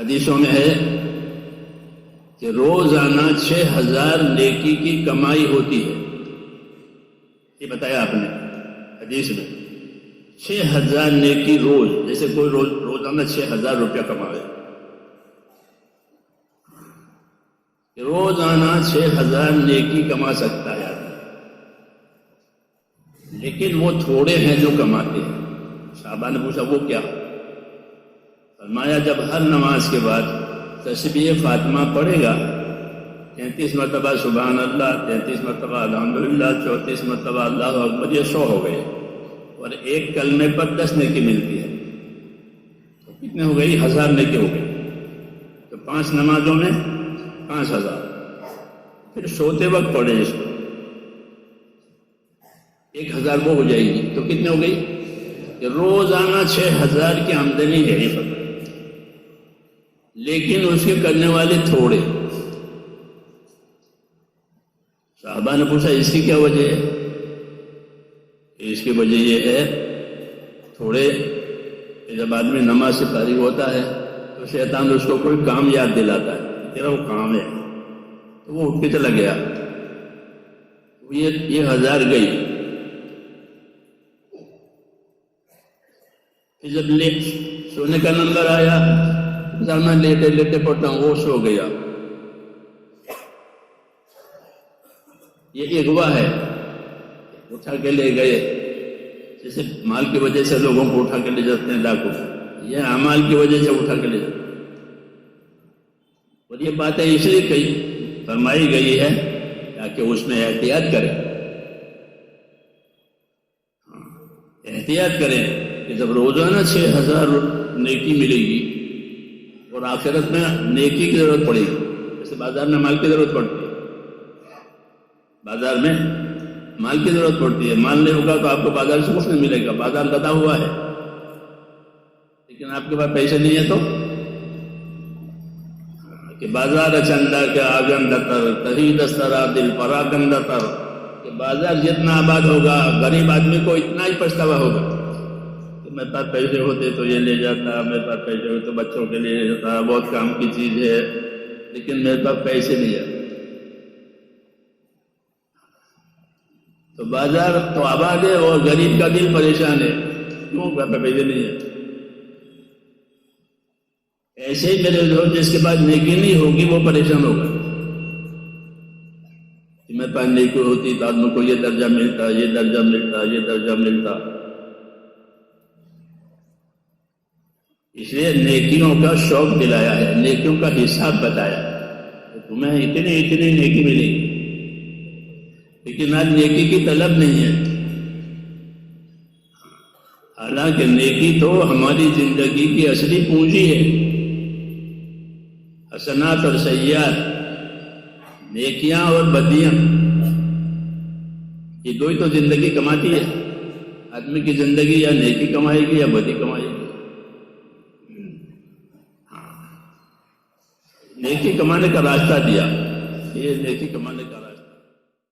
حدیثوں میں ہے کہ روزانہ 6000 نیکی کی کمائی ہوتی ہے. یہ بتایا آپ نے حدیث میں 6000 نیکی روز. جیسے کوئی روزانہ 6000 روپیہ کمائے، روزانہ 6000 نیکی کما سکتا ہے آدمی، لیکن وہ تھوڑے ہیں جو کماتے ہیں. صحابہ نے پوچھا وہ کیا؟ فرمایا جب ہر نماز کے بعد تسبیح فاطمہ پڑھے گا 33 مرتبہ سبحان اللہ، 33 مرتبہ الحمدللہ، 34 مرتبہ اللہ اکبر، یہ 100 ہو گئے، اور ایک کلمے پر 10 نیکی ملتی ہے، تو کتنے ہو گئی؟ 1000 نیکی ہو گئی. تو 5 نمازوں میں 5000. پھر سوتے وقت پڑھے اس کو 1000 وہ ہو جائے گی، تو کتنے ہو گئی؟ کہ روزانہ 6000 کی آمدنی ہے یہ پتہ، لیکن اس کے کرنے والے تھوڑے. صحابہ نے پوچھا اس کی کیا وجہ ہے؟ اس کی وجہ یہ ہے تھوڑے، جب آدمی نماز سے فارغ ہوتا ہے تو شیطان اس کو کوئی کام یاد دلاتا ہے، تیرا وہ کام ہے، تو وہ اٹھ کے چلا گیا، یہ 1000 گئی. پھر جب سونے کا نمبر آیا، میں لیٹے لیٹے پڑھتا ہوں، وہ سو گیا. یہ اغوا ہے، اٹھا کے لے گئے. جیسے مال کی وجہ سے لوگوں کو اٹھا کے لے جاتے ہیں ڈاکو، یہ اعمال کی وجہ سے اٹھا کے لے جاتے ہیں. اور یہ باتیں اس لیے فرمائی گئی ہے تاکہ اس میں احتیاط کریں. احتیاط کریں کہ جب روزانہ 6000 نیکی ملے گی اور آخرت میں نیکی کی ضرورت پڑے گی. جیسے بازار میں مال کی ضرورت پڑتی ہے، بازار میں مال کی ضرورت پڑتی ہے، مال نہیں ہوگا تو آپ کو بازار سے کچھ نہیں ملے گا. بازار لدا ہوا ہے لیکن آپ کے پاس پیسے نہیں ہے، تو کہ بازار چندہ کے آگن دتر تہی دسترا دل پراگن دتر، کہ بازار جتنا آباد ہوگا غریب آدمی کو اتنا ہی پچھتاوا ہوگا کہ میرے پاس پیسے ہوتے تو یہ لے جاتا، میرے پاس پیسے ہوتے تو بچوں کے لیے لے جاتا، بہت کام کی چیز ہے، لیکن میرے پاس پیسے نہیں ہے. تو بازار تو آباد ہے اور غریب کا دل پریشان ہے، کیوں؟ گھر پہ پیسے نہیں ہے. ایسے ہی میرے لوگ جس کے پاس نیکی نہیں ہوگی وہ پریشان ہوگا. میرے پاس نیکی ہوتی تو آدمی کو یہ درجہ ملتا، یہ درجہ ملتا، یہ درجہ ملتا. اس لیے نیکیوں کا شوق دلایا ہے، نیکیوں کا حساب بتایا کہ تمہیں اتنی اتنی نیکی ملے گی. لیکن آج نیکی کی طلب نہیں ہے. حالانکہ نیکی تو ہماری زندگی کی اصلی پونجی ہے. حسنات اور سیئات، نیکیاں اور بدیاں، یہ دو ہی تو زندگی کماتی ہے. آدمی کی زندگی یا نیکی کمائے گی یا بدی کمائے گی. نیکی کمانے کا راستہ دیا، یہ نیکی کمانے کا راستہ